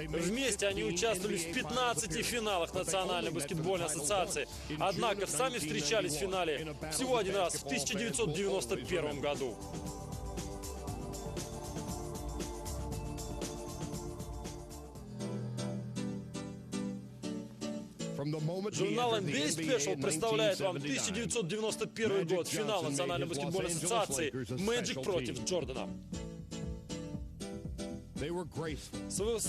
Вместе они участвовали в 15 финалах Национальной баскетбольной ассоциации. Однако сами встречались в финале всего один раз в 1991 году. Журнал NBA Special представляет вам 1991 год, финал Национальной баскетбольной ассоциации Мэджик против Джордана. С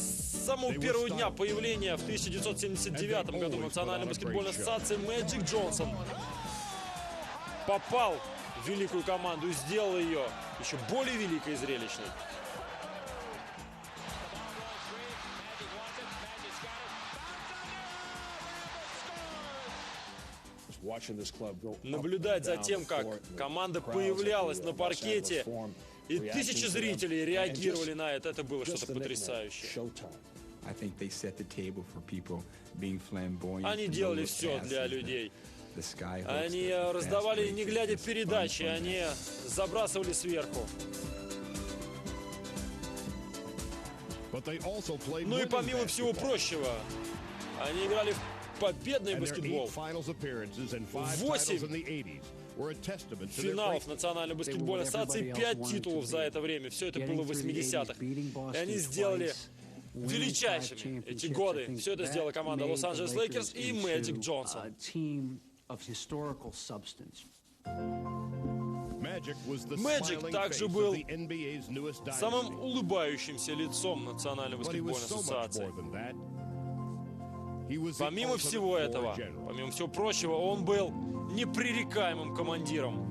самого первого дня появления в 1979 году в Национальной баскетбольной ассоциации Мэджик Джонсон попал в великую команду и сделал ее еще более великой и зрелищной. Наблюдать за тем, как команда появлялась на паркете, и тысячи зрителей реагировали на это было что-то потрясающее. Они делали все для людей. Они раздавали, не глядя, передачи, они забрасывали сверху. Ну и помимо всего прочего, они играли в победный баскетбол. 8 финалов Национальной баскетбольной ассоциации, 5 титулов за это время. Все это было в 80-х. И они сделали величайшими эти годы. Все это сделала команда Лос-Анджелес Лейкерс и Мэджик Джонсон. Мэджик также был самым улыбающимся лицом Национальной баскетбольной ассоциации. Помимо всего этого, помимо всего прочего, он был непререкаемым командиром.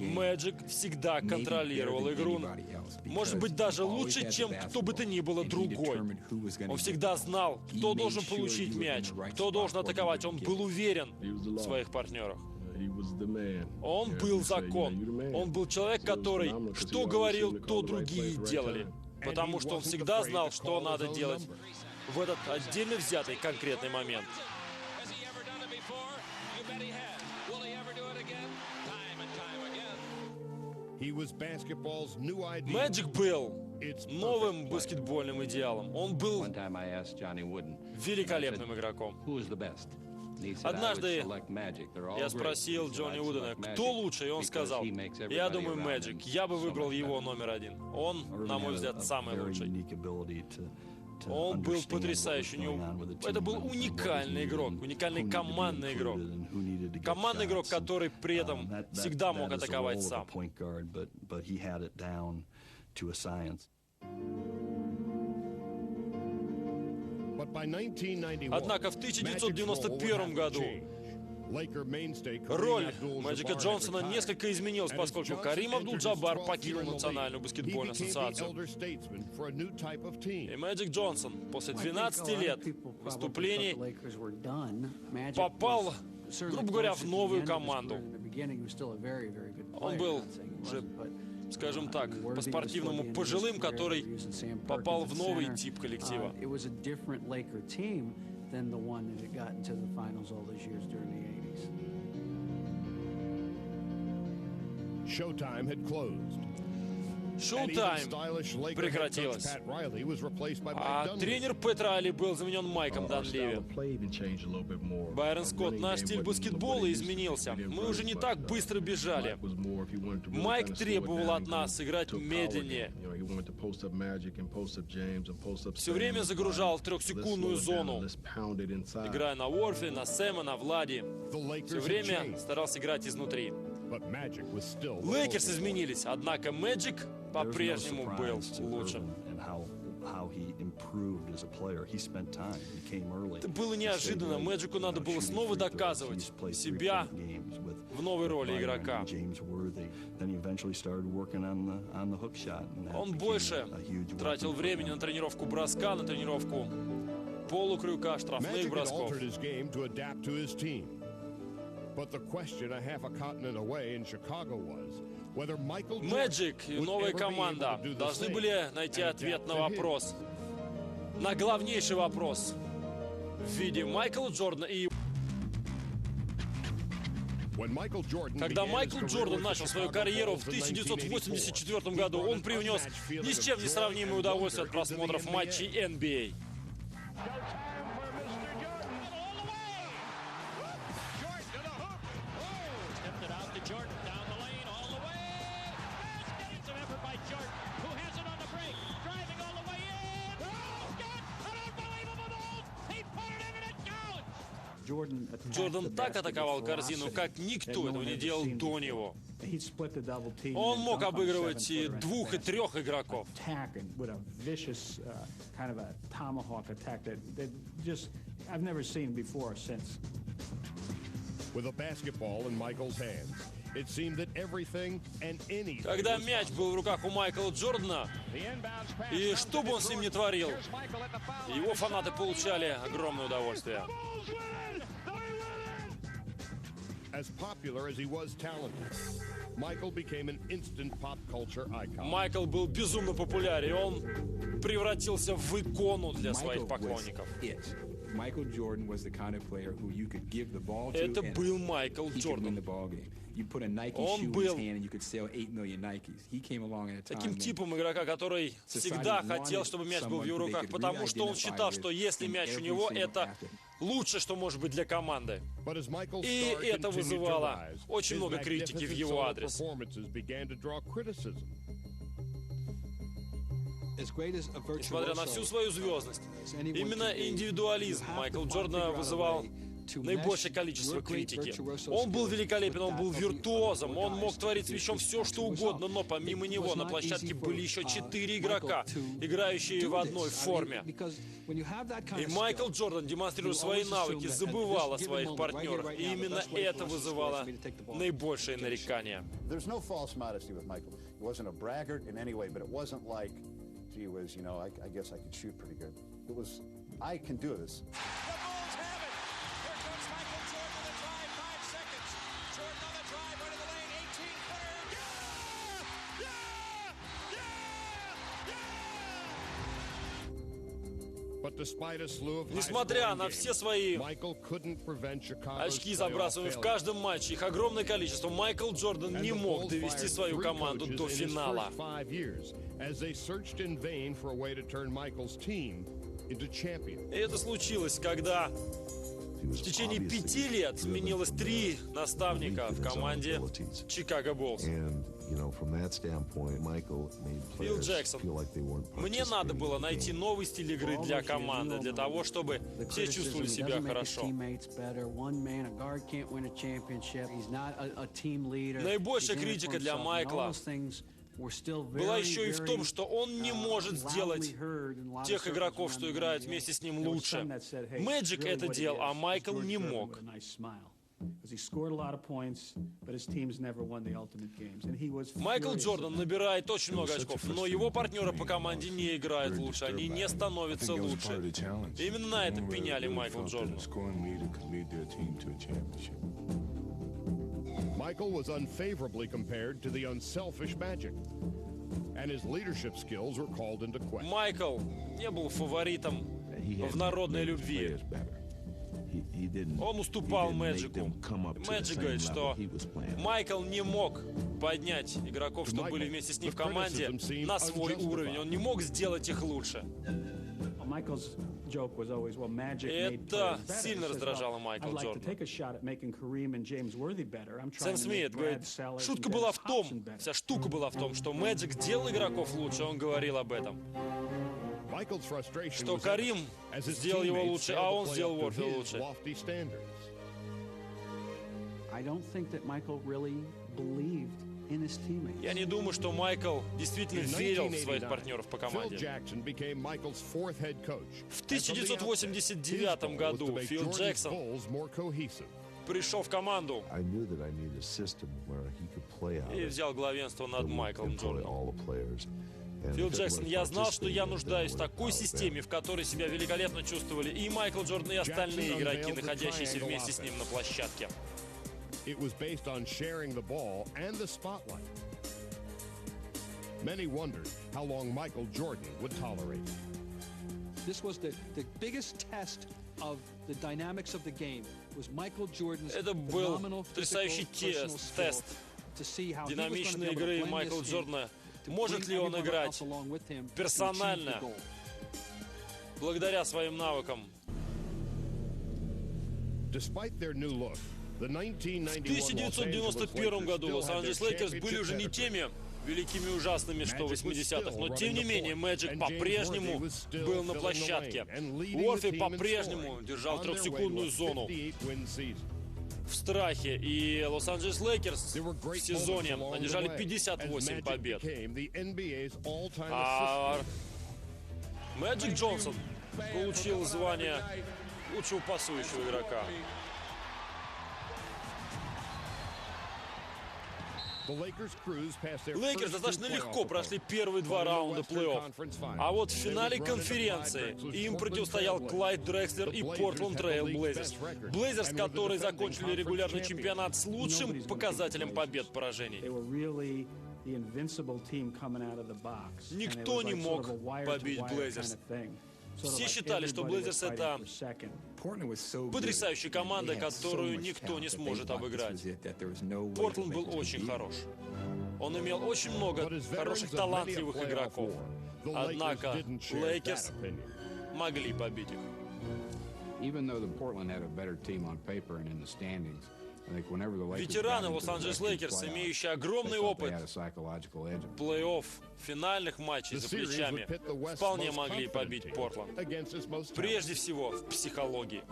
Мэджик всегда контролировал игру, может быть, даже лучше, чем кто бы то ни было другой. Он всегда знал, кто должен получить мяч, кто должен атаковать. Он был уверен в своих партнерах. Он был закон. Он был человек, который что говорил, то другие делали. Потому что он всегда знал, что надо делать в этот отдельно взятый конкретный момент. Мэджик был новым баскетбольным идеалом. Он был великолепным игроком. Однажды я спросил Джонни Удена, кто лучше, и он сказал: я думаю, Мэджик, я бы выбрал его номер один. Он, на мой взгляд, самый лучший. Он был потрясающий. Это был уникальный игрок, уникальный командный игрок. Командный игрок, который при этом всегда мог атаковать сам. Однако в 1991 году роль Мэджика Джонсона несколько изменилась, поскольку Карим Абдул-Джаббар покинул Национальную баскетбольную ассоциацию. И Мэджик Джонсон после 12 лет выступлений попал, грубо говоря, в новую команду. Он был уже, скажем так, по-спортивному пожилым, который попал в новый тип коллектива. Шоу-тайм прекратилось, а тренер Пэт Райли был заменен Майком Данливи. Байрон Скотт, наш стиль баскетбола изменился. Мы уже не так быстро бежали. Майк требовал от нас играть медленнее. Все время загружал трехсекундную зону, играя на Уорфе, на Сэма, на Влади. Все время старался играть изнутри. Лейкерс изменились, однако Мэджик по-прежнему был лучше. Это было неожиданно. Мэджику надо было снова доказывать себя в новой роли игрока. Он больше тратил времени на тренировку броска, на тренировку полукрюка, штрафных бросков. Мэджик и новая команда должны были найти ответ на вопрос, на главнейший вопрос в виде Майкла Джордана и Когда Майкл Джордан начал свою карьеру в 1984 году, он привнес ни с чем не сравнимое удовольствие от просмотров матчей NBA. Джордан так атаковал корзину, как никто этого не делал до него. Он мог обыгрывать и 2, и 3 игроков. Когда мяч был в руках у Майкла Джордана, и что бы он с ним ни творил, его фанаты получали огромное удовольствие. Майкл был безумно популярен, и он превратился в икону для своих поклонников. Это был Майкл Джордан. Он был таким типом игрока, и всегда хотел, чтобы мяч был в его руках, потому что он считал, что если мяч у него, это лучшее, что может быть для команды. И это вызывало очень много критики в его адрес. Несмотря на всю свою звездность, именно индивидуализм Майкла Джордана вызывал наибольшее количество критики. Он был великолепен, он был виртуозом, он мог творить с мячом все, что угодно, но помимо него на площадке были еще 4 игрока, играющие в одной форме. И Майкл Джордан, демонстрируя свои навыки, забывал о своих партнерах, и именно это вызывало наибольшее нарекание. Несмотря на все свои очки, забрасываемые в каждом матче, их огромное количество, Майкл Джордан не мог довести свою команду до финала. И это случилось, когда в течение 5 лет сменилось 3 наставника в команде Чикаго Буллс. Фил Джексон. Мне надо было найти новый стиль игры для команды, для того, чтобы все чувствовали себя хорошо. Наибольшая критика для Майкла была еще и в том, что он не может сделать тех игроков, что играют вместе с ним, лучше. Мэджик это делал, а Майкл не мог. Майкл Джордан набирает очень много очков, но его партнеры по команде не играют лучше, они не становятся лучше. Именно на это пеняли Майкл Джордан. Michael was unfavorably compared to the unselfish Magic, and his leadership skills were called into question. Майкл не был фаворитом в народной любви. Он уступал Мэджику. Мэджик говорит, что Майкл не мог поднять игроков, что были вместе с ним в команде, на свой уровень. Он не мог сделать их лучше. Это сильно раздражало Майкла Джордана. Сэм Смит говорит, шутка была в том, вся штука была в том, что Мэджик делал игроков лучше, он говорил об этом. Что Карим сделал его лучше, а он сделал Уорфи лучше. Я не думаю, что Майкл действительно верил в своих партнеров по команде. В 1989 году Фил Джексон пришел в команду и взял главенство над Майклом Джорданом. Фил Джексон, я знал, что я нуждаюсь в такой системе, в которой себя великолепно чувствовали и Майкл Джордан, и остальные игроки, находящиеся вместе с ним на площадке. It was based on sharing the ball and the spotlight. Many wondered how long Michael Jordan would tolerate it. This was the biggest test of the dynamics of the game. Это был потрясающий тест динамичной игры Майкла Джордана. Может ли он играть персонально, благодаря своим навыкам? В 1991 году Лос-Анджелес Лейкерс были уже не теми великими и ужасными, что в 80-х, но тем не менее Мэджик по-прежнему был на площадке. Уорфи по-прежнему держал трехсекундную зону в страхе, и Лос-Анджелес Лейкерс в сезоне одержали 58 побед. А Мэджик Джонсон получил звание лучшего пасующего игрока. Лейкерс достаточно легко прошли первые два раунда плей-офф. А вот в финале конференции им противостоял Клайд Дрекслер и Портленд Трейл Блейзерс. Блейзерс, которые закончили регулярный чемпионат с лучшим показателем побед-поражений. Никто не мог побить Блейзерс. Все считали, что Блейзерс — это потрясающая команда, которую никто не сможет обыграть. Портленд был очень хорош. Он имел очень много хороших, талантливых игроков. Однако Лейкерс могли побить их. Ветераны Лос-Анджелес Лейкерс, имеющие огромный опыт плей-офф, финальных матчей за плечами, вполне могли побить Портленд. Прежде всего, в психологии.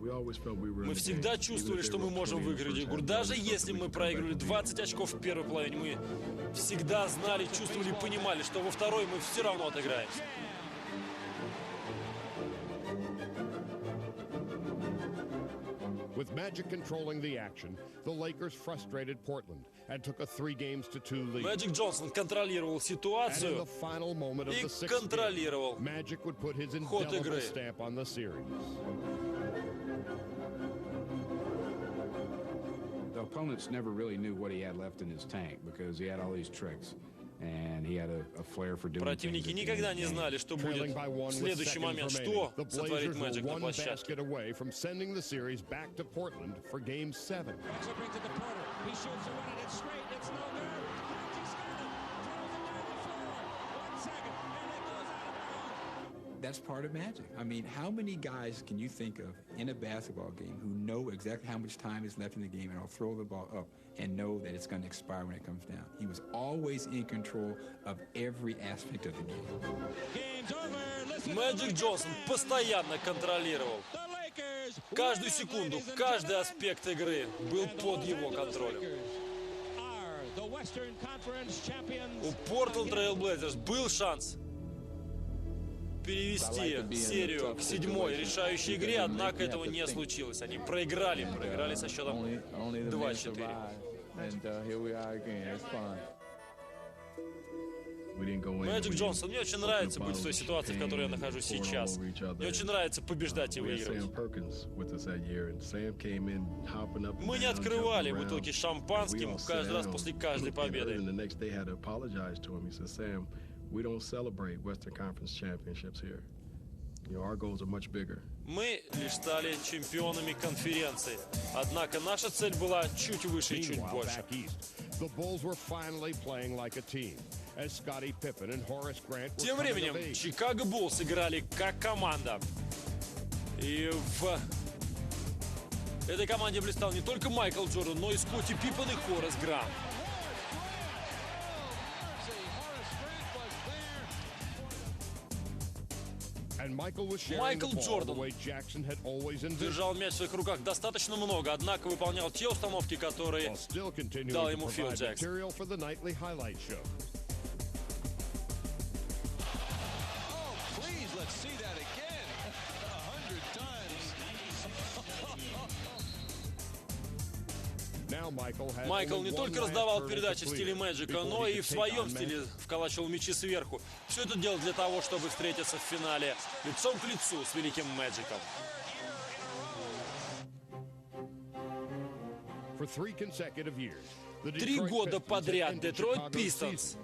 Мы всегда чувствовали, что мы можем выиграть игру. Даже если мы проигрывали 20 очков в первой половине, мы всегда знали, чувствовали и понимали, что во второй мы все равно отыграемся. With Magic controlling the action, the Lakers frustrated Portland and took a 3-2 lead. Мэджик Джонсон контролировал ситуацию и контролировал ход игры. The opponents never really knew what he had left in his tank because he had all these tricks. Противники никогда не знали, что будет в следующий момент, что сотворит Мэджик на площадке. That's part of magic. I mean, how many guys can you think of in a basketball game who know exactly how much time is left in the game and will throw the ball up and know that it's going to expire when it comes down? He was always in control of every aspect of the game. Мэджик Джонсон постоянно контролировал каждую секунду, каждый аспект игры был под его контролем. У Портленд Трейл Блейзерс был шанс перевести серию к 7-й решающей игре, однако этого не случилось. Они проиграли со счетом 2-4. Мэджик Джонсон, мне очень нравится быть в той ситуации, в которой я нахожусь сейчас. Мне очень нравится побеждать и выигрывать. Мы не открывали бутылки шампанским каждый раз после каждой победы. We don't celebrate Western Conference championships here. Our goals are much bigger. Мы лишь стали чемпионами конференции. Однако наша цель была чуть выше и чуть больше. Тем временем Чикаго Буллс играли как команда. И в этой команде блистал не только Майкл Джордан, но и Скотти Пиппен и Хорас Грант. Майкл Джордан держал мяч в своих руках достаточно много, однако выполнял те установки, которые дал ему Фил Джексон. Майкл не только раздавал передачи в стиле Мэджика, но и в своем стиле вколачивал мячи сверху. Все это делал для того, чтобы встретиться в финале лицом к лицу с великим Мэджиком. 3 года подряд Детройт Пистонс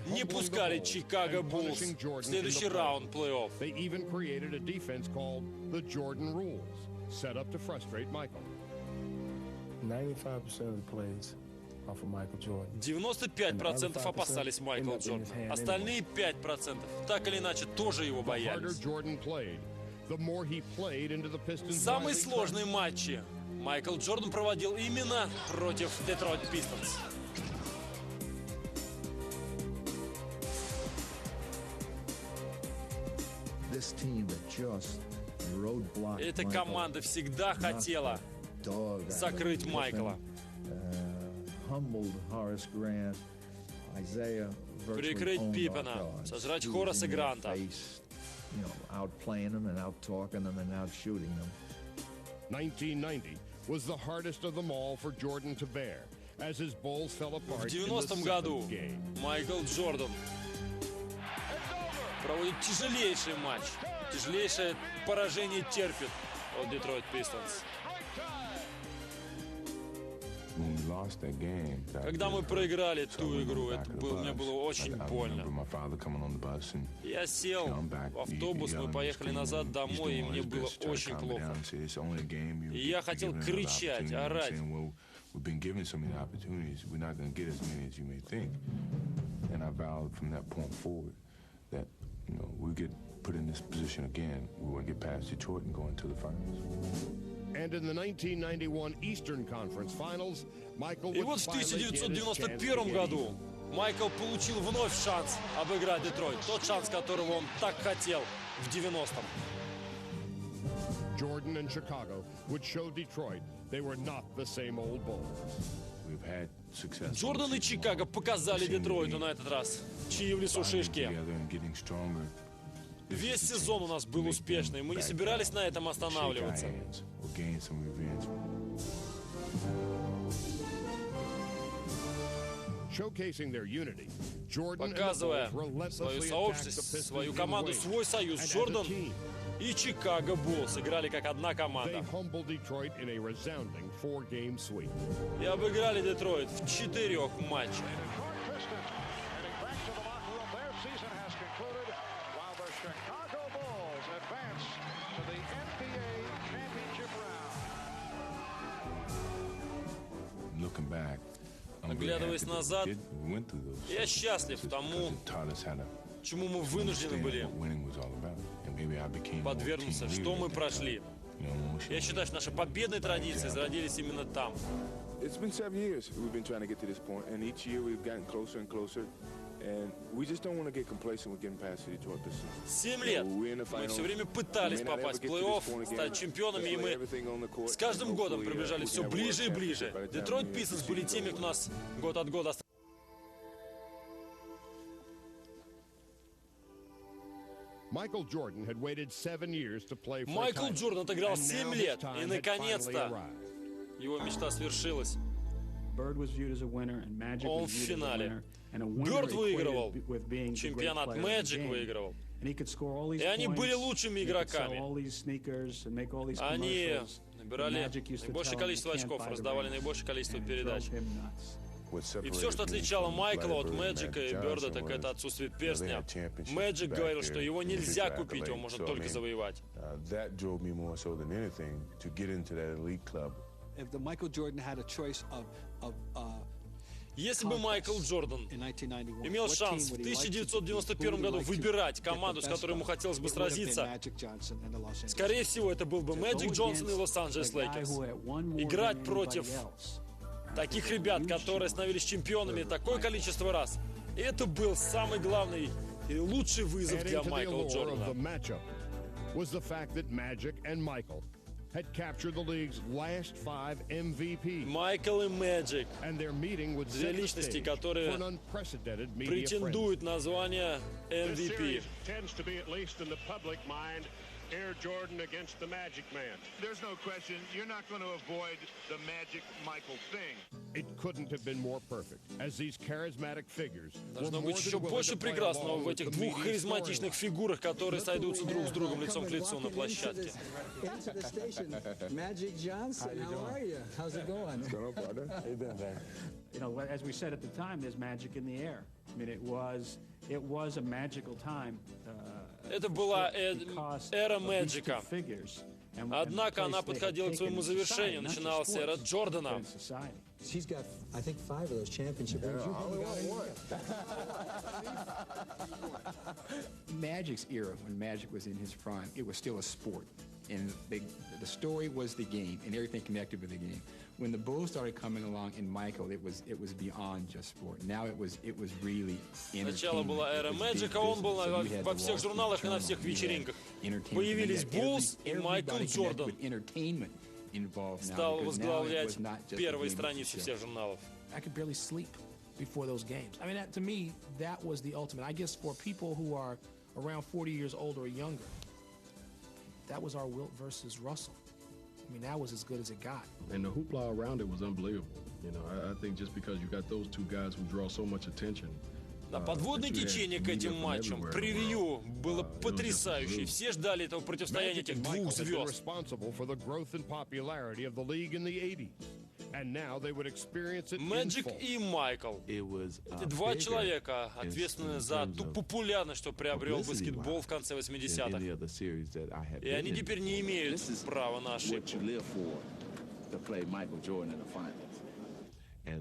не пускали Чикаго Буллс в следующий раунд плей-офф. They even created a defense called the Jordan rules, set up to frustrate Michael. 95% of the plays are for Michael Jordan. 95% опасались Майкла Джордана. Остальные 5% так или иначе тоже его боялись. Самые сложные матчи Майкл Джордан проводил именно против Детройт Пистонс. Эта команда всегда хотела закрыть Майкла. Прикрыть Пиппена, сожрать Хораса Гранта. 1990 was the hardest of them all for Jordan to bear, as his Bulls fell apart. В 90-м году Майкл Джордан проводит тяжелейший матч. Тяжелейшее поражение терпит от Детройт Пистонс. Когда мы проиграли ту игру, мне было очень больно. Я сел в автобус, мы поехали назад домой, и мне было очень плохо. И я хотел кричать, орать. And in the 1991 Eastern Conference Finals, Michael И вот в 1991 году Майкл получил вновь шанс обыграть Детройт. Тот шанс, которого он так хотел в 90-м. Jordan and Chicago would show Detroit they were not the same old Bulls. Джордан и Чикаго показали Детройту на этот раз, чьи в лесу шишки. Весь сезон у нас был успешный, мы не собирались на этом останавливаться. Показывая свою сообщесть, свою команду, свой союз, Джордан и Чикаго Буллс играли как одна команда. И обыграли Детройт в 4 матчах. Оглядываясь назад, я счастлив тому, чему мы вынуждены были подвергнуться, что мы прошли. Я считаю, что наши победные традиции зародились именно там. 7 лет мы все время пытались попасть в плей-офф, стать чемпионами, и мы с каждым годом приближались все ближе и ближе. Детройт Пистонс были теми, кто нас год от года Майкл Джордан отыграл 7 лет, и наконец-то его мечта свершилась. Он в финале. Бёрд выигрывал, чемпионат Мэджик выигрывал. И они были лучшими игроками. Они набирали наибольшее количество очков, раздавали наибольшее количество передач. И все, что отличало Майкла от Мэджика и Бёрда, так это отсутствие перстня. Мэджик говорил, что его нельзя купить, его можно только завоевать. Если бы Майкл Джордан имел шанс в 1991 году выбирать команду, с которой ему хотелось бы сразиться, скорее всего, это был бы Мэджик Джонсон и Лос-Анджелес Лейкерс. Играть против таких ребят, которые становились чемпионами такое количество раз, это был самый главный и лучший вызов для Майкла Джордана. had captured the league's last 5 MVPs. Майкл и Мэджик. And their meeting would Две set the личности, stage которые for an unprecedented media претендуют на звание frenzy. This MVP. series tends to be, at least in the public mind, Air Jordan against the Magic Man. There's no question, you're not going to avoid the Magic Michael thing. It couldn't have been more perfect, as these charismatic figures were Должно more быть than еще willing больше to play прекрасного along в with этих the двух media харизматичных storyline. фигурах, которые сойдутся друг с другом лицом к лицу на площадке. Into the station, Magic Johnson. How are you? How's it going? You know, as we said at the time, there's magic in the air. Это была эра Мэджика. Однако она подходила к своему завершению. Начиналась эра Джордана. He's got, I think, 5 of those championship rings. You haven't got any yet. Magic's era, when Magic was in his prime, it was still a sport. And the story was the game and everything connected with the game. When the Bulls started coming along in Michael, it was beyond just sport. Now it was really entertainment. Сначала была эра Мэджика, он был во всех журналах и на всех вечеринках. Появились Буллс и Майкл Джордан. Стал возглавлять первые страницы всех журналов. I could barely sleep before those games. I mean, to me, that was the ultimate. I guess for people who are around 40 years old or younger, that was our Wilt versus Russell. I mean, that was as good as it got. And the hoopla around it was unbelievable. You know, I think just because you got those two guys who draw so much attention. Да, подводное течение к этим матчам. Превью было потрясающее. Все ждали этого противостояния этих двух звезд. Мэджик и Майкл. Эти два человека ответственны за ту популярность, что приобрел баскетбол в конце 80-х. И они теперь не имеют права на ошибку. Это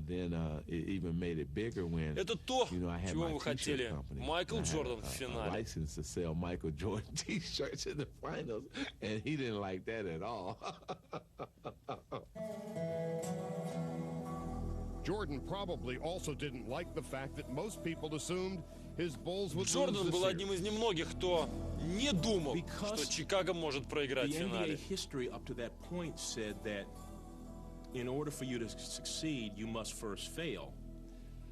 то, чего вы хотели. Майкл Джордан в финале. Jordan probably also didn't like the fact that most people assumed his Bulls would lose Джордан the был series. одним из немногих, кто не думал, что Чикаго может проиграть в финале. In order for you to succeed, you must first fail.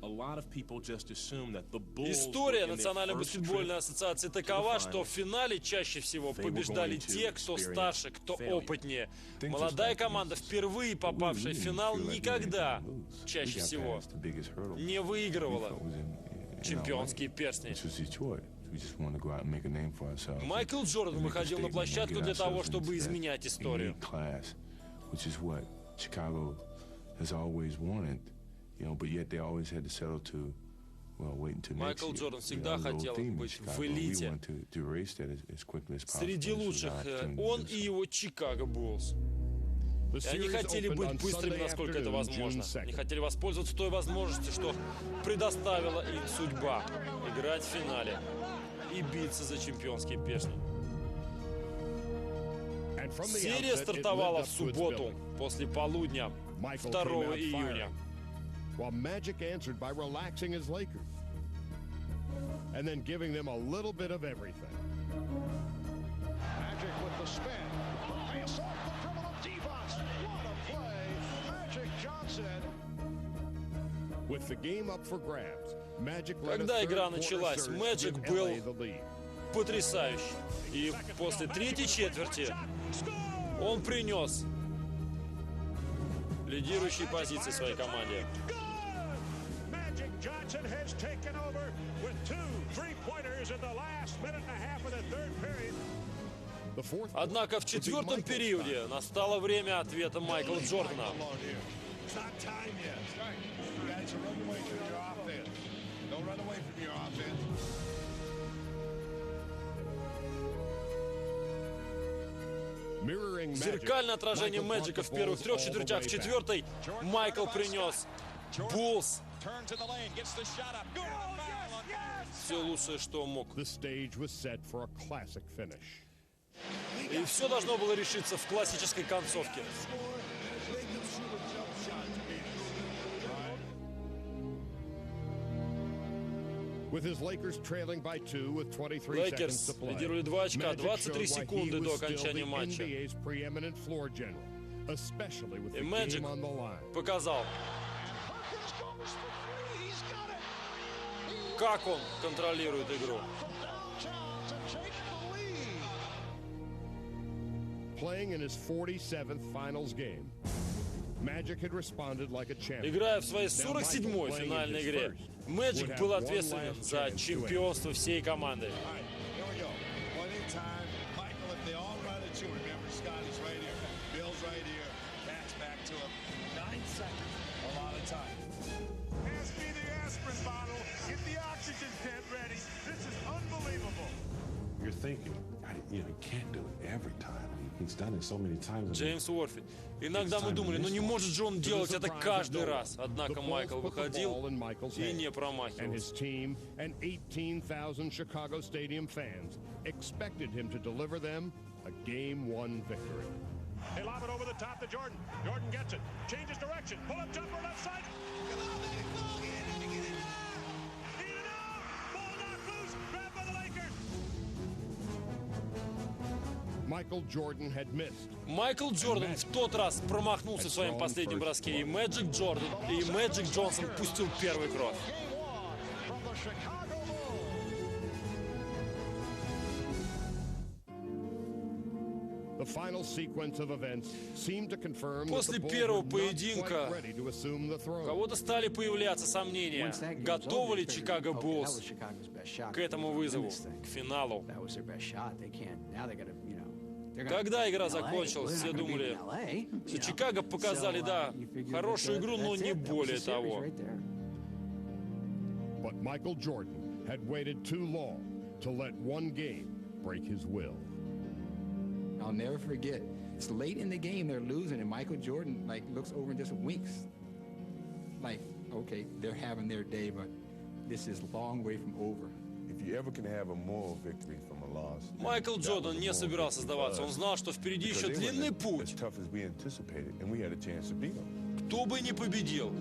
A lot of people just assume that the Bulls История Национальной баскетбольной ассоциации такова, что в финале чаще всего побеждали те, кто старше, кто опытнее. Молодая команда, впервые попавшая в финал, никогда, чаще всего, не выигрывала чемпионские перстни. Майкл Джордан выходил на площадку для того, чтобы изменять историю. Chicago has always wanted, you know, but yet they always had to settle to, well, wait until next year. Майкл Джордан всегда хотел быть в элите. Среди лучших он и его Чикаго Буллс. И они хотели быть быстрыми, насколько это возможно. Они хотели воспользоваться той возможностью, что предоставила им судьба. Играть в финале и биться за чемпионские перстни. Серия стартовала в субботу, после полудня, 2 июня. While Magic answered by relaxing his Lakers and then giving them a little bit of everything. Magic with the spin. Bias off the dribble of Devos. What a play. Magic Johnson. With the game up for grabs, Magic led a Когда игра third-quarter началась, surge Magic to give был LA the lead. потрясающий. И после третьей четверти он принес лидирующие позиции своей команде. Magic Johnson has taken over with 2 3-pointers in the last minute and a half of the third period. Однако в четвертом периоде настало время ответа Майкла Джордана. Зеркальное отражение Мэджика в первых 3 четвертях. В четвертой Майкл принес Буллс все лучшее, что мог. И все должно было решиться в классической концовке. Лейкерс лидируют 2 очка, 23 секунды до окончания матча. И Мэджик показал, как он контролирует игру. Играя в своей 47-й финальной игре, Мэджик был ответственен за чемпионство всей команды. Pass me the aspirin bottle. Get the can't do it every time. He's done it so many times. Джеймс Уорфи. Иногда мы думали, ну не может же он делать это каждый раз. Однако Майкл выходил и не промахивался. And 18,000 Chicago Stadium fans expected him to deliver them a game-one victory. They lob it over the top to Jordan. Jordan gets it. Changes direction. Pull-up jumper left side. Get it out! Ball knocked loose. Grabbed by the Lakers. Michael Jordan had missed. Майкл Джордан в тот раз промахнулся в своем последнем броске. И Мэджик Джордан, и Мэджик Джонсон пустил первый кровь. После первого поединка у кого-то стали появляться сомнения, готовы ли Чикаго Буллс к этому вызову, к финалу. Когда игра закончилась, все думали, что Чикаго показали, да, хорошую игру, но не более того. But Michael Jordan had waited too long to let one game break his will. I'll never forget. It's late in the game, they're losing, and Michael Jordan looks over and just winks. Okay, they're having their day, but this is a long way from over. If you ever can have a moral victory from a loss. Майкл Джордан не собирался сдаваться. Он знал, что впереди еще длинный путь. Кто бы ни победил.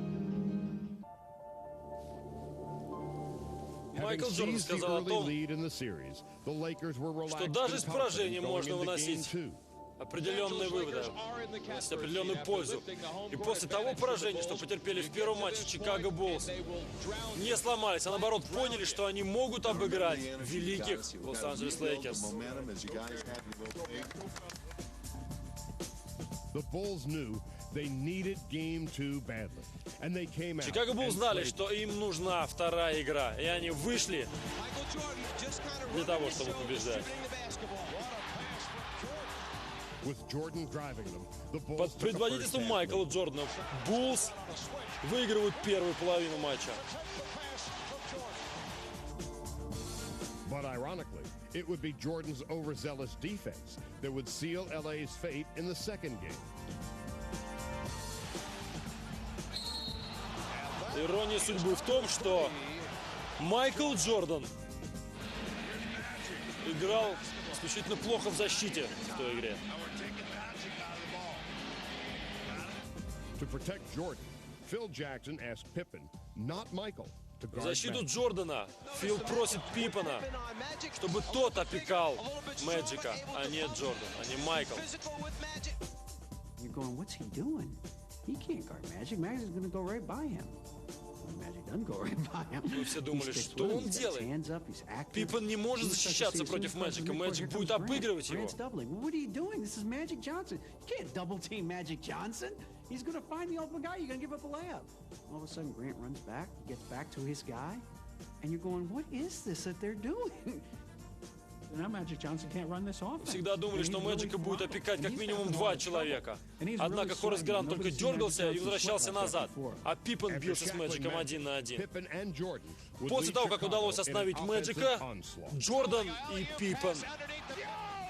Майкл Джордан сказал о том, что даже с поражением можно выносить определенные выводы, выносить определенную пользу. И после того поражения, что потерпели в первом матче, Чикаго Буллс не сломались, а наоборот поняли, что они могут обыграть великих Лос-Анджелес Лейкерс. Чикаго Буллс знали, что им нужна вторая игра, и они вышли для того, чтобы побеждать. Под предводительством Майкла Джордана Буллс выигрывают первую половину матча. But ironically, it would be Jordan's overzealous defense that would seal LA's fate in the second game. Ирония судьбы в том, что Майкл Джордан играл исключительно плохо в защите в той игре. В защиту Джордана Фил просит Пиппена, чтобы тот опекал Мэджика, а не Джордан, а не Майкл. Мы все думали, что он делает. Пиппен не может защищаться против Мэджика. Мэджик будет обыгрывать его. He's going to find the open guy. You're going to give up a layup. All of a sudden, Grant runs back, gets back to his guy, and you're going, what is this that they're doing? Всегда думали, что Мэджика будет опекать как минимум два человека. Однако Хорас Грант только дергался и возвращался назад, а Пиппен бился с Мэджиком 1 на 1. После того, как удалось остановить Мэджика, Джордан и Пиппен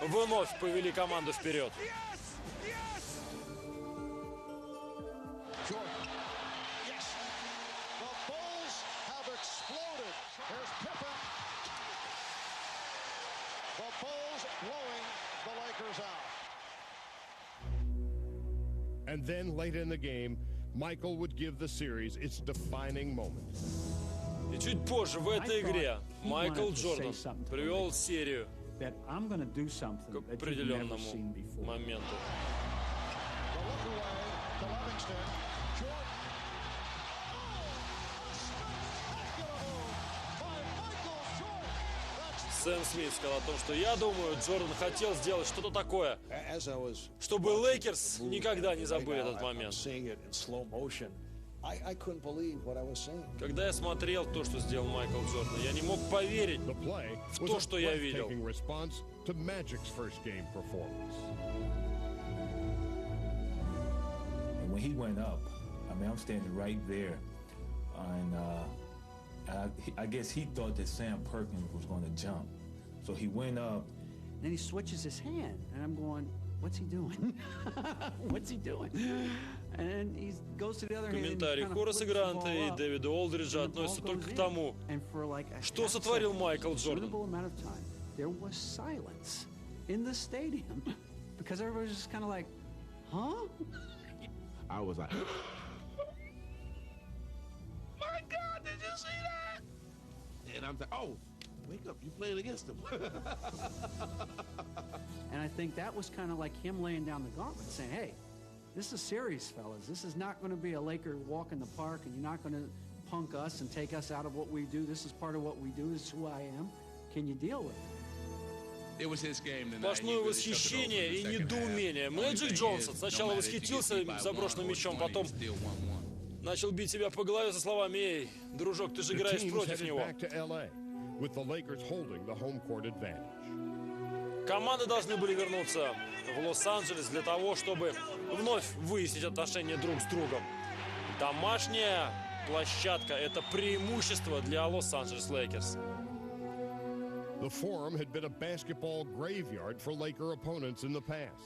вновь повели команду вперед. And then late in the game, Michael would give the series its defining moment. И чуть позже в этой игре Майкл Джордан привел серию к определенному моменту. Сэм Смит сказал о том, что я думаю, Джордан хотел сделать что-то такое, чтобы Лейкерс никогда не забыли этот момент. Когда я смотрел то, что сделал Майкл Джордан, я не мог поверить в то, что я видел. I guess he thought that Sam Perkins was going to jump. So he went up Then he switches his hand, and I'm going, what's he doing? What's he doing? And he goes to the other hand. Комментарий Хораса Гранта и Дэвида Олдриджа относятся только к тому, что сотворил Майкл Джордан. There was silence in the stadium because everybody was just kind of like, huh? I was like, my God, did you see that? And I'm like, oh, wake up, you playing against him. And I think that was kind of like him laying down the gauntlet, saying, hey, this is serious, fellas. This is not going to be a Laker walk in the park, and you're not going to punk us and take us out of what we do. This is part of what we do. This is who I am. Can you deal with it? Сплошное восхищение и недоумение. Мэджик Джонсон сначала восхитился заброшенным мячом, потом начал бить себя по голове со словами: «Эй, дружок, ты же играешь против него». Команды должны были вернуться в Лос-Анджелес для того, чтобы вновь выяснить отношения друг с другом. Домашняя площадка — это преимущество для Лос-Анджелес Лейкерс.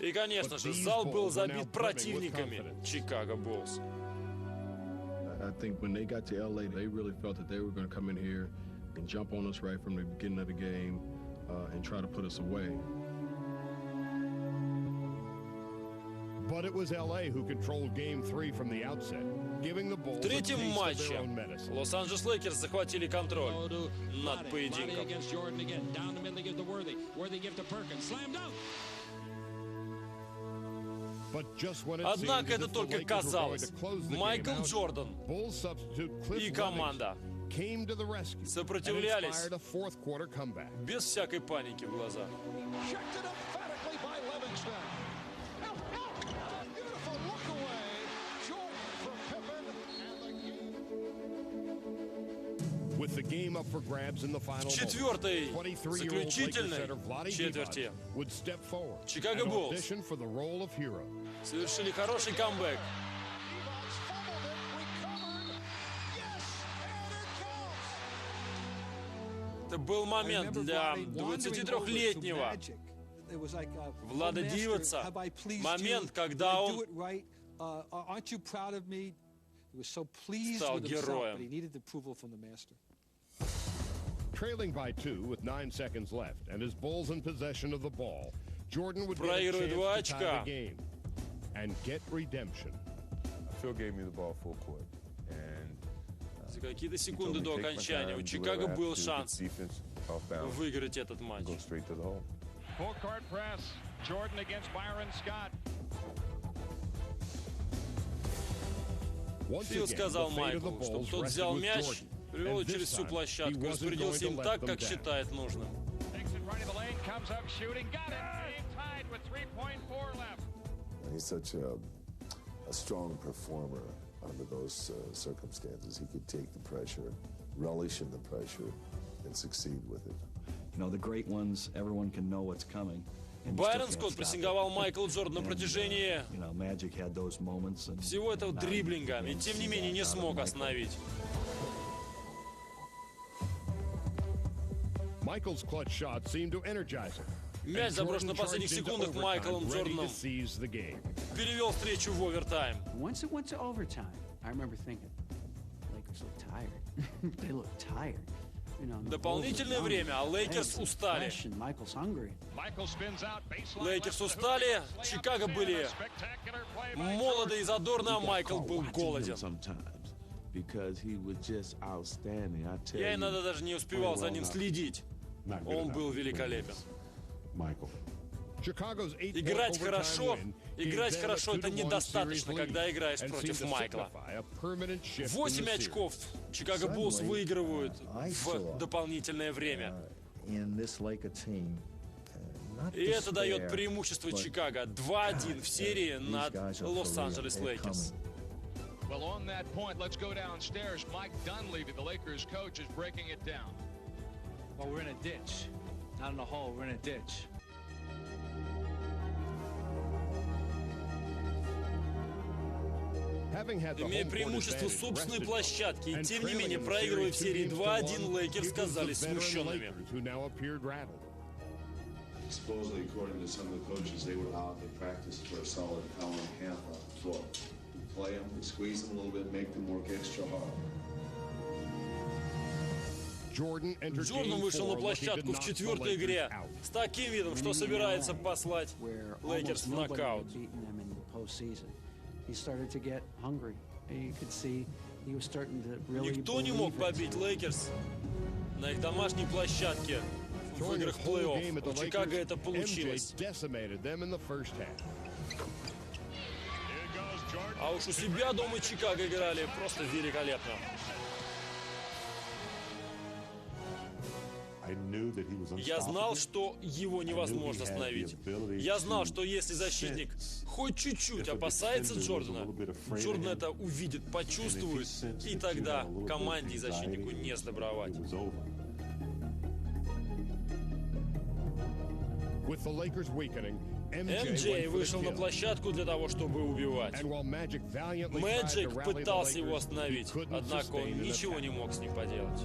И, конечно же, зал был забит противниками Чикаго Буллс. I think when they got to LA, they really felt that they were going to come in here and jump on us right from the beginning of the game and try to put us away. But it was LA who controlled Game 3 from the outset, giving the Bulls В третьем матче Лос-Анджелес Лейкерс захватили контроль над поединком. Однако это только казалось. Майкл Джордан и команда сопротивлялись без всякой паники в глазах. В четвертой заключительной четверти Чикаго Буллс совершили хороший камбэк. Это был момент для 23-летнего Влада Диваца. Момент, когда он стал героем. Trailing by 2 with 9 seconds left, and his Bulls in possession of the ball, Jordan would get a chance to tie the game and get redemption. Phil gave me the ball full court, and за какие-то секунды до окончания у Чикаго был шанс выиграть этот матч. Full court press. Jordan against Byron Scott. Фил сказал Майклу, чтобы тот взял мяч, привел его через всю площадку, распорядился им так, как считает нужным. He's such a strong performer under those circumstances. He could take the pressure, relish in the pressure, and succeed with it. You know, the great ones, everyone can know what's coming. Байрон Скотт прессинговал Майкла Джордана на протяжении всего этого дриблинга, и тем не менее не смог остановить. Мяч, заброшен на последних секундах Майклом Джорданом, перевел встречу в овертайм. Дополнительное время, а Лейкерс устали. Лейкерс устали, Чикаго были молоды и задорны, а Майкл был голоден. Я иногда даже не успевал за ним следить. Он был великолепен. Играть хорошо — это недостаточно, когда играешь против Майкла. 8 очков Чикаго Буллс выигрывают в дополнительное время. И это дает преимущество Чикаго 2-1 в серии над Лос-Анджелес Лейкерс. Имея преимущество собственной площадки и тем не менее проигрывая в серии 2-1, Лейкерс казались смущенными. Supposedly, according to some of the coaches, they were out, they practiced for a solid hour and a half on the floor. We play them, we squeeze them a little bit, make them work extra hard. Джордан вышел на площадку в четвертой игре с таким видом, что собирается послать Лейкерс в нокаут. Никто не мог побить Лейкерс на их домашней площадке в играх плей-офф. У Чикаго это получилось. А уж у себя дома Чикаго играли просто великолепно. Я знал, что его невозможно остановить. Я знал, что если защитник хоть чуть-чуть опасается Джордана, Джордан это увидит, почувствует, и тогда команде и защитнику не сдобровать. МJ вышел на площадку для того, чтобы убивать. Мэджик пытался его остановить, однако он ничего не мог с ним поделать.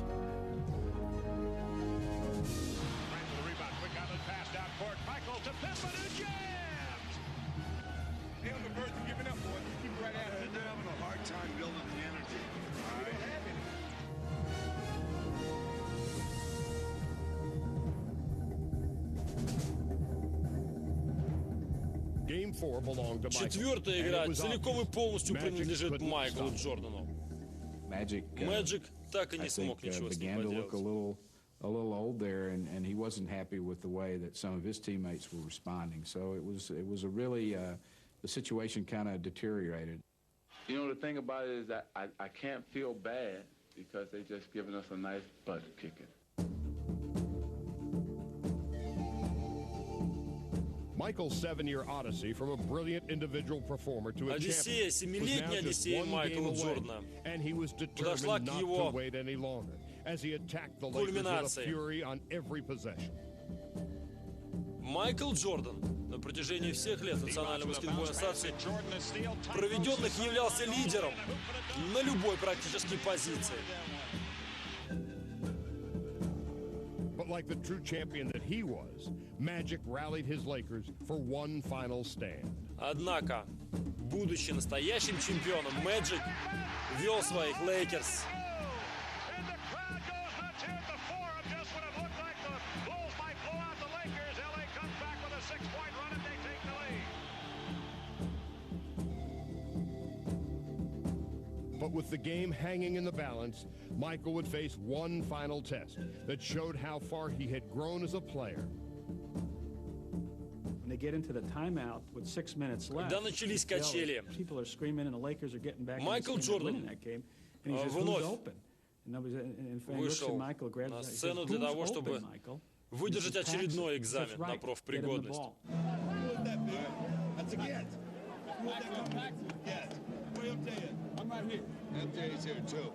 Четвертая игра целиком и полностью принадлежит Майклу Джордану. Мэджик так и не смог ничего с ним поделать. A little old there, and he wasn't happy with the way that some of his teammates were responding. So it was a really the situation kind of deteriorated. You know, the thing about it is that I can't feel bad because they just given us a nice butt kicking. Michael's 7-year odyssey from a brilliant individual performer to a champion was now just one game away, and he was determined not to wait any longer as he attacked the Lakers with a fury on every possession. Майкл Джордан на протяжении всех лет Национальной баскетбольной ассоциации проведенных являлся лидером на любой практически позиции. But like the true champion that he was, Magic rallied his Lakers for one final stand. Однако, будучи настоящим чемпионом, Мэджик вел своих Лейкерс. But with the game hanging in the balance, Michael would face one final test that showed how far he had grown as a player. When they get into the timeout with 6 minutes left, когда начались качели, people are screaming and the Lakers are getting back Майкл Джордан вновь вышел на сцену для того, чтобы выдержать очередной экзамен на профпригодность. I'm right here. MJ's here too.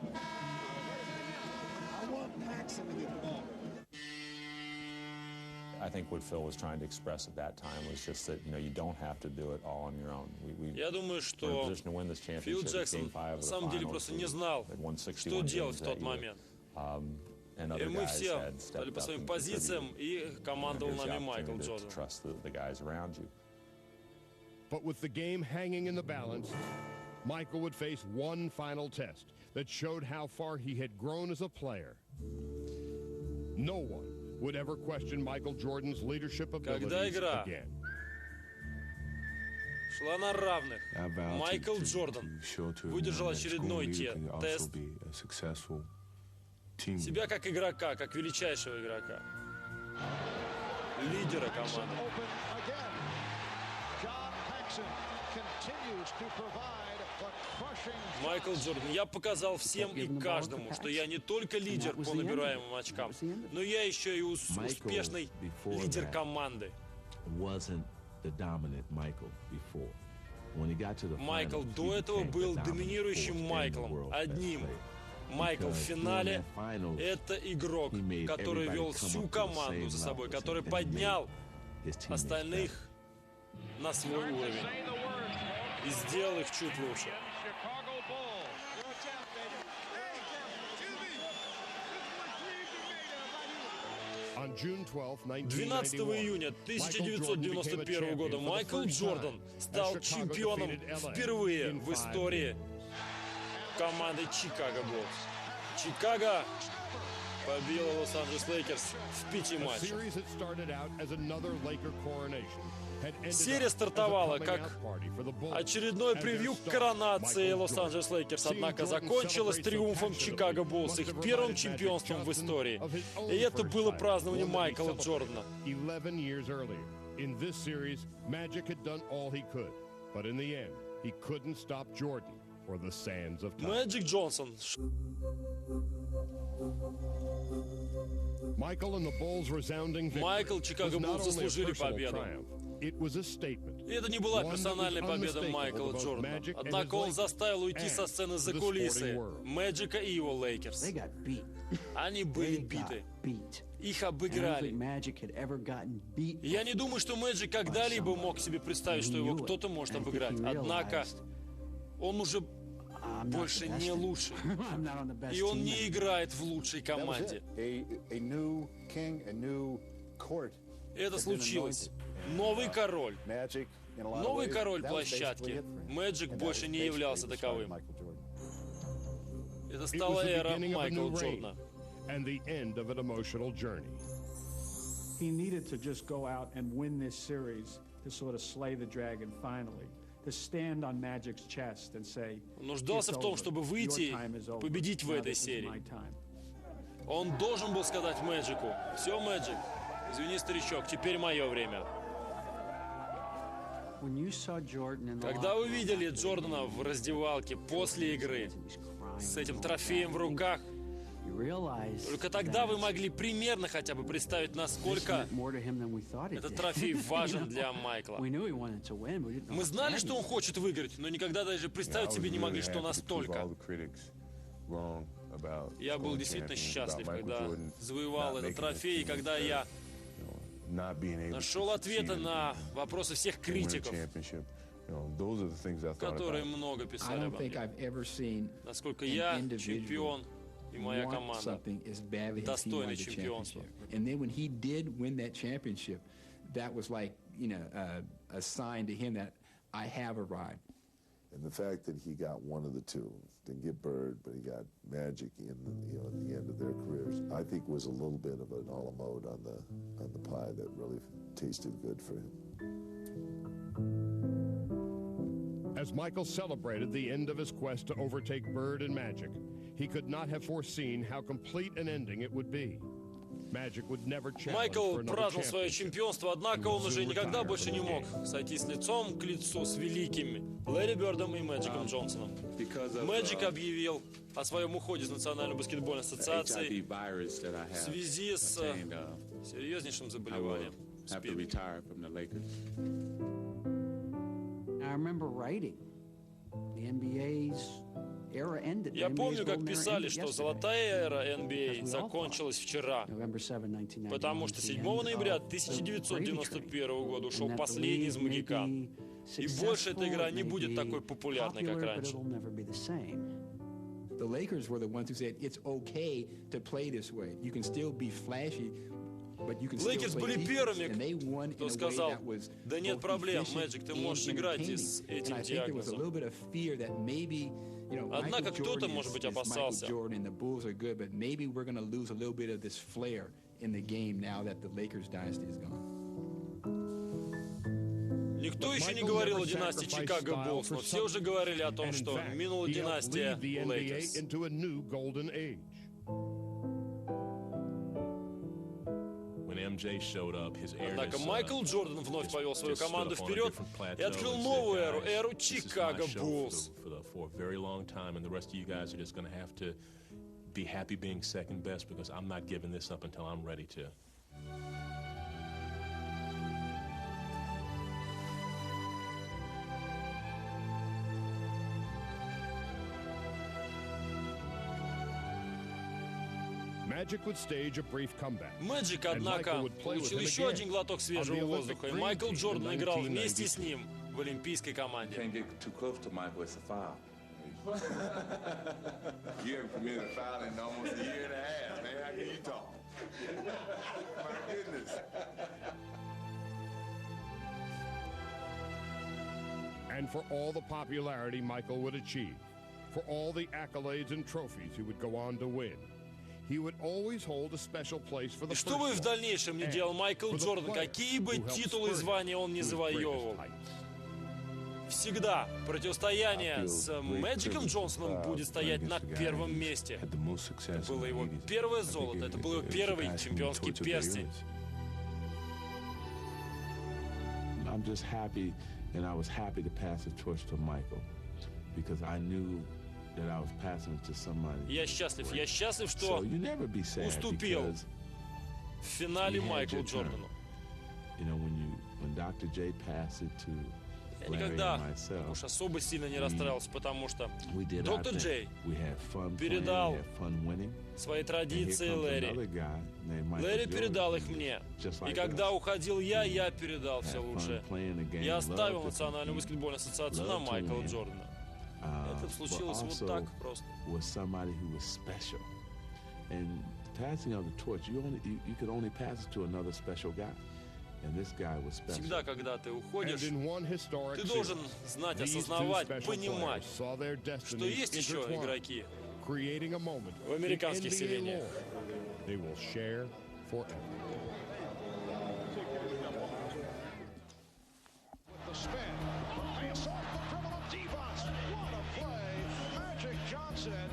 I want Paxson to get the ball. I think what Phil was trying to express at that time was just that, you know, you don't have to do it all on your own. Я думаю, что Фил Джексон на самом деле просто не знал, что делать в тот момент. И мы все стали по своим позициям, и командовал нами Майкл Джордан. But with the game hanging in the balance, Michael would face one final test that showed how far he had grown as a player. No one would ever question Michael Jordan's leadership abilities again. Шла на равных. Майкл Джордан выдержал очередной тест. Себя как игрока, как величайшего игрока. Лидера команды. Майкл Джордан, я показал всем и каждому, что я не только лидер по набираемым очкам, но я еще и успешный лидер команды. Майкл до этого был доминирующим Майклом, одним. Майкл в финале – это игрок, который вел всю команду за собой, который поднял остальных на свой уровень и сделал их чуть лучше. 12 июня 1991 года Майкл Джордан стал чемпионом впервые в истории команды Чикаго Буллс. Чикаго побила Лос-Анджелес Лейкерс в 5 матчах. Серия стартовала как очередной превью коронации Лос-Анджелес Лейкерс, однако закончилась триумфом Чикаго Буллс, их первым чемпионством в истории. И это было празднование Майкла Джордана. Мэджик Джонсон. Майкл, Чикаго Буллс заслужили победу. И это не была персональная победа Майкла Джордана. Однако он заставил уйти со сцены за кулисы Мэджика и его Лейкерс. Они были биты. Их обыграли. Я не думаю, что Мэджик когда-либо мог себе представить, что его кто-то может обыграть. Однако он уже больше не лучший. И он не играет в лучшей команде. Это случилось. Новый король. Новый король площадки. Мэджик больше не являлся таковым. Это стала эра Майкла Джордана. He needed to just go out and win this series to sort of slay the dragon finally. To stand on Magic's chest and say, он нуждался в том, чтобы выйти, победить в этой серии. Он должен был сказать Мэджику: все, Мэджик, извини, старичок, теперь мое время. Когда вы видели Джордана в раздевалке после игры с этим трофеем в руках, только тогда вы могли примерно хотя бы представить, насколько этот трофей важен для Майкла. Мы знали, что он хочет выиграть, но никогда даже представить себе не могли, что настолько. Я был действительно счастлив, когда завоевал этот трофей, и когда я нашел ответы на вопросы всех критиков, которые много писали обо мне. Насколько я чемпион, и моя команда достойна чемпионства. And then when he did win that championship, that was like, you know, a sign to him that I have arrived. And the fact that he got one of the two, didn't get Bird, but he got Magic in, you know, at the end of their careers, I think was a little bit of an a la mode on the pie that really tasted good for him. As Michael celebrated the end of his quest to overtake Bird and Magic, he could not have foreseen how complete an ending it would be. Майкл праздновал свое чемпионство, однако он уже никогда больше не мог сойтись лицом к лицу с великими Ларри Бёрдом и Мэджиком Джонсоном. Мэджик объявил о своем уходе из Национальной баскетбольной ассоциации в связи с серьезнейшим заболеванием СПИД. Я помню, как писали, что золотая эра NBA закончилась вчера, потому что 7 ноября 1991 года ушел последний из магикан. И больше эта игра не будет такой популярной, как раньше. The Lakers were the ones who said it's okay to play this way. You can still be flashy. Лейкерс были первыми, кто сказал: да нет проблем, Мэджик, ты можешь играть и с этим диагнозом. Однако кто-то, может быть, опасался. Никто еще не говорил о династии Чикаго Буллс, но все уже говорили о том, что минула династия Лейкерс. Однако Майкл Джордан вновь повел свою команду вперед и открыл новую эру, эру Чикаго Буллс. Мэджик, однако, получил еще один глоток свежего воздуха, и Майкл Джордан играл вместе с ним в олимпийской команде. My goodness. And for all the popularity Michael would achieve, for all the accolades and trophies he would go on to win, he would always hold a special place for the И что бы в дальнейшем ни делал Майкл Джордан, какие бы титулы и звания он не завоевывал, всегда противостояние с Мэджиком Джонсоном будет стоять на первом месте. Это было его первое золото, это был его первый чемпионский перстень. I'm just happy, and I was happy to pass the torch to Michael, because I knew that I was passing it to somebody. Я счастлив, что уступил в финале Майклу Джордану. You know, when Dr. J passed it to Я никогда уж особо сильно не расстраивался, потому что доктор Джей передал свои традиции Лэри. Лэри передал их мне. И когда уходил я передал все лучшее. Я оставил Национальную баскетбольную ассоциацию на Майкла Джордана. Это случилось вот так просто. Всегда, когда ты уходишь, ты должен знать, осознавать, понимать, что есть еще игроки в американских селениях. Johnson